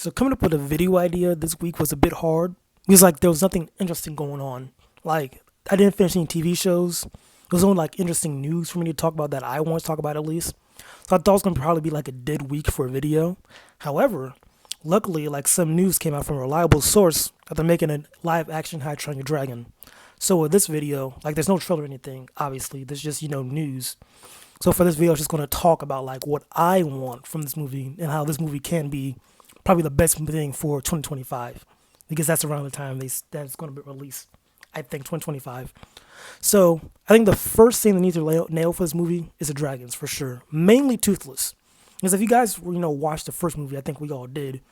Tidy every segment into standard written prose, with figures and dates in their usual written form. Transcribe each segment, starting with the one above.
So coming up with a video idea this week was a bit hard because like there was nothing interesting going on. Like I didn't finish any TV shows. There was only like interesting news for me to talk about that I want to talk about at least. So I thought it was gonna probably be like a dead week for a video. However, luckily like some news came out from a reliable source that they're making a live action How to Train Your Dragon. So with this video, like there's no trailer or anything, obviously. There's just, news. So for this video, I'm just gonna talk about like what I want from this movie and how this movie can be probably the best thing for 2025 because that's around the time that's going to be released. I think 2025. So I think the first thing they need to nail for this movie is the dragons for sure, mainly Toothless. Because if you guys watched the first movie, I think we all did.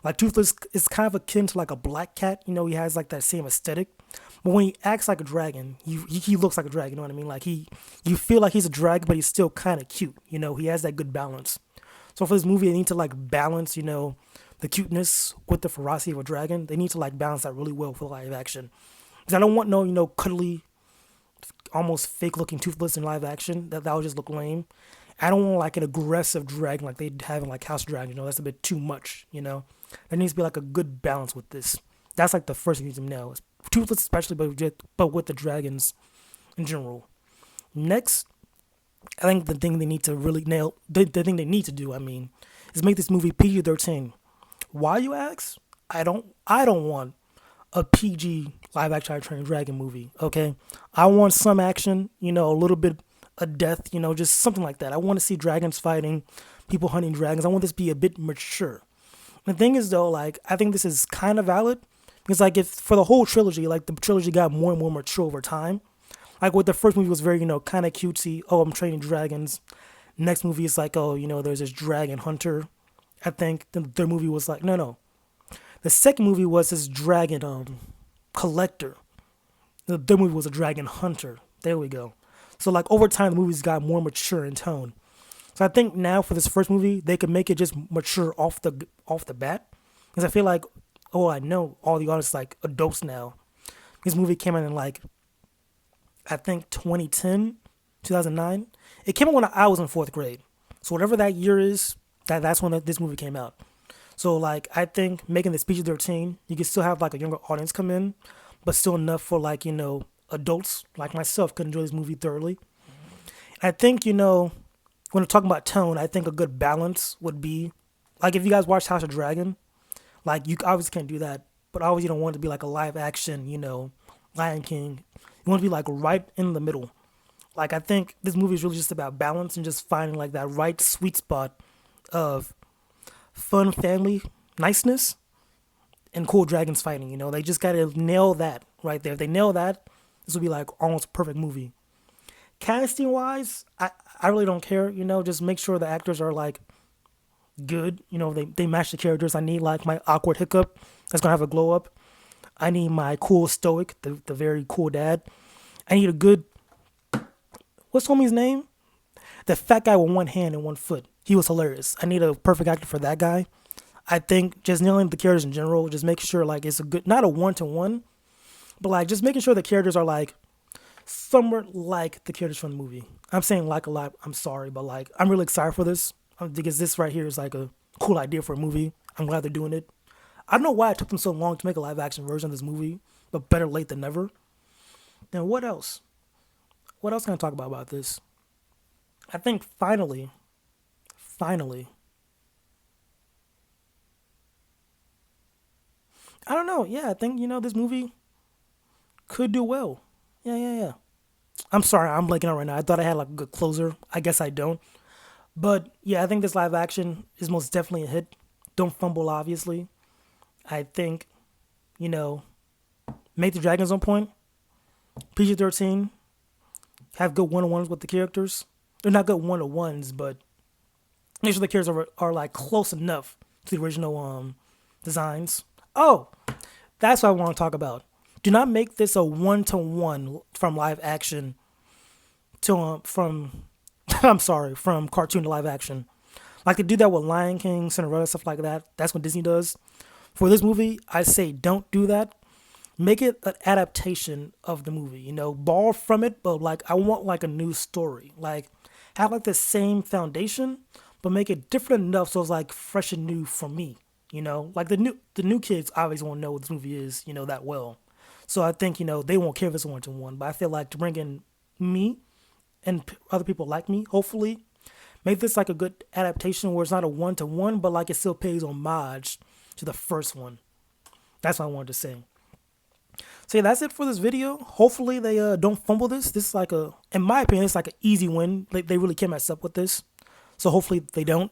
Like Toothless is kind of akin to like a black cat. He has like that same aesthetic. But when he acts like a dragon, he looks like a dragon. You know what I mean? Like you feel like he's a dragon, but he's still kind of cute. He has that good balance. So for this movie, they need to like balance, the cuteness with the ferocity of a dragon. They need to like balance that really well for live action. Because I don't want no, cuddly, almost fake looking Toothless in live action. That would just look lame. I don't want like an aggressive dragon like they have in like House Dragon. That's a bit too much. There needs to be like a good balance with this. That's like the first thing you need to know. Toothless especially, but with the dragons in general. Next, I think the thing they need to really nail, the thing they need to do, is make this movie PG-13. Why, you ask? I don't want a PG live action How to Train Your Dragon movie. Okay, I want some action. A little bit of death. Just something like that. I want to see dragons fighting, people hunting dragons. I want this to be a bit mature. The thing is though, like I think this is kind of valid because like if for the whole trilogy, like the trilogy got more and more mature over time. Like with the first movie was very, kind of cutesy. Oh, I'm training dragons. Next movie is like, oh, there's this dragon hunter. I think the third movie was like, no. The second movie was this dragon collector. The third movie was a dragon hunter. There we go. So like over time, the movies got more mature in tone. So I think now for this first movie, they could make it just mature off the bat. Because I feel like, oh, I know all the audience like adults now. This movie came out in like I think 2010, 2009. It came out when I was in fourth grade. So whatever that year is, that's when this movie came out. So like I think making this PG-13, you can still have like a younger audience come in, but still enough for like adults like myself could enjoy this movie thoroughly. And I think when we're talking about tone, I think a good balance would be like if you guys watch House of Dragon, like you obviously can't do that, but obviously you don't want it to be like a live action, Lion King. You want to be like right in the middle. Like I think this movie is really just about balance and just finding like that right sweet spot of fun family niceness and cool dragons fighting. They just gotta nail that right there. If they nail that, this will be like almost a perfect movie. Casting wise, I really don't care. Just make sure the actors are like good. They match the characters. I need like my awkward hiccup that's gonna have a glow up. I need my cool stoic, the very cool dad. I need a good, what's homie's name? The fat guy with one hand and one foot. He was hilarious. I need a perfect actor for that guy. I think just nailing the characters in general, just make sure like it's a good, not a one-to-one, but like just making sure the characters are like somewhat like the characters from the movie. I'm saying like a lot. I'm sorry, but like I'm really excited for this because this right here is like a cool idea for a movie. I'm glad they're doing it. I don't know why it took them so long to make a live action version of this movie, but better late than never. Then what else? What else can I talk about this? I think finally, I don't know. Yeah, I think this movie could do well. Yeah. I'm sorry, I'm blanking out right now. I thought I had like a good closer. I guess I don't. But yeah, I think this live action is most definitely a hit. Don't fumble, obviously. I think, you know, make the dragons on point. PG-13. Have good one-on-ones with the characters. They're not good one-on-ones, but make sure the characters are like close enough to the original designs. Oh, that's what I want to talk about. Do not make this a one-to-one from live action to from I'm sorry, from cartoon to live action. Like they do that with Lion King, Cinderella, stuff like that. That's what Disney does. For this movie, I say don't do that. Make it an adaptation of the movie. Borrow from it, but like I want like a new story. Like have like the same foundation, but make it different enough so it's like fresh and new for me. Like the new kids obviously won't know what this movie is, that well. So I think they won't care if it's 1-to-1. But I feel like to bring in me and other people like me, hopefully, make this like a good adaptation where it's not a 1-to-1, but like it still pays homage to the first one. That's what I wanted to say. So yeah, that's it for this video. Hopefully they don't fumble this. This is like in my opinion, it's like an easy win. Like they really can't mess up with this. So hopefully they don't.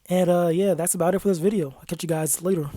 And yeah, that's about it for this video. I'll catch you guys later.